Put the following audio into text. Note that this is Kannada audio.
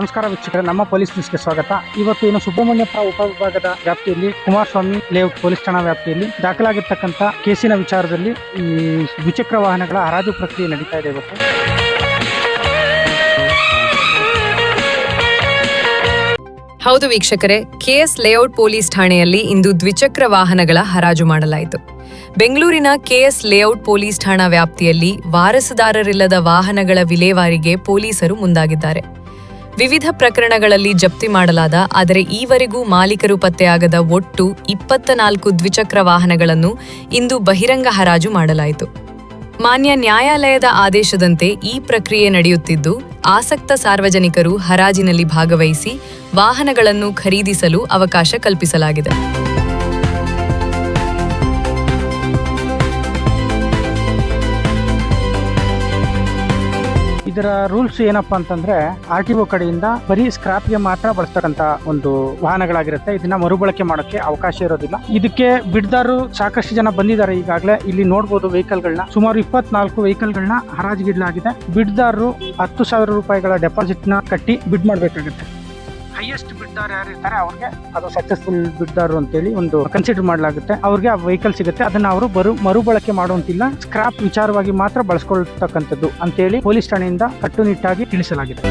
ನಮಸ್ಕಾರ ವೀಕ್ಷಕರೇ, ನಮ್ಮ ಪೊಲೀಸ್ ನ್ಯೂಸ್ಗೆ ಸ್ವಾಗತ. ಇವತ್ತು ಏನು ಸುಬ್ರಹ್ಮಣ್ಯಪುರ ಉಪವಿಭಾಗದ ವ್ಯಾಪ್ತಿಯಲ್ಲಿ ಕುಮಾರಸ್ವಾಮಿ ಲೇಔಟ್ ಪೊಲೀಸ್ ಠಾಣಾ ವ್ಯಾಪ್ತಿಯಲ್ಲಿ ದಾಖಲಾಗಿರ್ತಕ್ಕಂಥ ಕೇಸಿನ ವಿಚಾರದಲ್ಲಿ ಈ ದ್ವಿಚಕ್ರ ವಾಹನಗಳ ಹರಾಜು ಪ್ರಕ್ರಿಯೆ ನಡೀತಾ ಇದೆ. ಇವತ್ತು ಹೌದು ವೀಕ್ಷಕರೇ, ಕೆಎಸ್ ಲೇಔಟ್ ಪೊಲೀಸ್ ಠಾಣೆಯಲ್ಲಿ ಇಂದು ದ್ವಿಚಕ್ರ ವಾಹನಗಳ ಹರಾಜು ಮಾಡಲಾಯಿತು. ಬೆಂಗಳೂರಿನ ಕೆಎಸ್ ಲೇಔಟ್ ಪೊಲೀಸ್ ಠಾಣಾ ವ್ಯಾಪ್ತಿಯಲ್ಲಿ ವಾರಸುದಾರರಿಲ್ಲದ ವಾಹನಗಳ ವಿಲೇವಾರಿಗೆ ಪೊಲೀಸರು ಮುಂದಾಗಿದ್ದಾರೆ. ವಿವಿಧ ಪ್ರಕರಣಗಳಲ್ಲಿ ಜಪ್ತಿ ಮಾಡಲಾದ ಆದರೆ ಈವರೆಗೂ ಮಾಲೀಕರು ಪತ್ತೆಯಾಗದ ಒಟ್ಟು 24 ದ್ವಿಚಕ್ರ ವಾಹನಗಳನ್ನು ಇಂದು ಬಹಿರಂಗ ಹರಾಜು ಮಾಡಲಾಯಿತು. ಮಾನ್ಯ ನ್ಯಾಯಾಲಯದ ಆದೇಶದಂತೆ ಈ ಪ್ರಕ್ರಿಯೆ ನಡೆಯುತ್ತಿದ್ದು, ಆಸಕ್ತ ಸಾರ್ವಜನಿಕರು ಹರಾಜಿನಲ್ಲಿ ಭಾಗವಹಿಸಿ ವಾಹನಗಳನ್ನು ಖರೀದಿಸಲು ಅವಕಾಶ ಕಲ್ಪಿಸಲಾಗಿದೆ. ಇದರ ರೂಲ್ಸ್ ಏನಪ್ಪಾ ಅಂತಂದ್ರೆ, RTO ಕಡೆಯಿಂದ ಬರೀ ಸ್ಕ್ರಾಪ್ಗೆ ಮಾತ್ರ ಬಳಸ್ತಕ್ಕಂತ ಒಂದು ವಾಹನಗಳಾಗಿರುತ್ತೆ. ಇದನ್ನ ಮರುಬಳಕೆ ಮಾಡೋಕೆ ಅವಕಾಶ ಇರೋದಿಲ್ಲ. ಇದಕ್ಕೆ ಬಿಡ್ದಾರರು ಸಾಕಷ್ಟು ಜನ ಬಂದಿದ್ದಾರೆ. ಈಗಾಗಲೇ ಇಲ್ಲಿ ನೋಡಬಹುದು ವೆಹಿಕಲ್ಗಳನ್ನ, ಸುಮಾರು 24 ವೆಹಿಕಲ್ಗಳನ್ನ ಹರಾಜಿಗಿಡಲಾಗಿದೆ. ಬಿಡ್ದಾರರು 10,000 ರೂಪಾಯಿಗಳ ಡೆಪಾಸಿಟ್ ನ ಕಟ್ಟಿ ಬಿಡ್ ಮಾಡಬೇಕಾಗುತ್ತೆ. ಹೈಯೆಸ್ಟ್ ಬಿಡ್ದಾರ್ ಯಾರು ಇರ್ತಾರೆ ಅವ್ರಿಗೆ ಅದು ಸಕ್ಸಸ್ಫುಲ್ ಬಿಡ್ದಾರು ಅಂತೇಳಿ ಒಂದು ಕನ್ಸಿಡರ್ ಮಾಡಲಾಗುತ್ತೆ. ಅವ್ರಿಗೆ ಆ ವೆಹಿಕಲ್ ಸಿಗುತ್ತೆ. ಅದನ್ನ ಅವರು ಮರುಬಳಕೆ ಮಾಡುವಂತಿಲ್ಲ, ಸ್ಕ್ರಾಪ್ ವಿಚಾರವಾಗಿ ಮಾತ್ರ ಬಳಸ್ಕೊಳ್ತಕ್ಕಂಥದ್ದು ಅಂತೇಳಿ ಪೊಲೀಸ್ ಠಾಣೆಯಿಂದ ಕಟ್ಟುನಿಟ್ಟಾಗಿ ತಿಳಿಸಲಾಗಿದೆ.